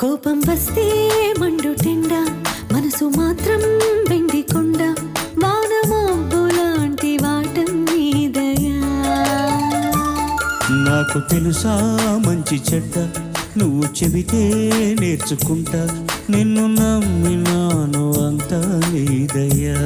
కోపం వస్తే మండుటెండ మనసు మాత్రం వెండి కొండ వానమబ్బులాంటి వాటం నీదయా నాకు తెలుసా మంచి చెడ్డ నువ్వు చెబితే నేర్చుకుంటా నిన్ను నమ్మినాను అంతా నీదయ్యా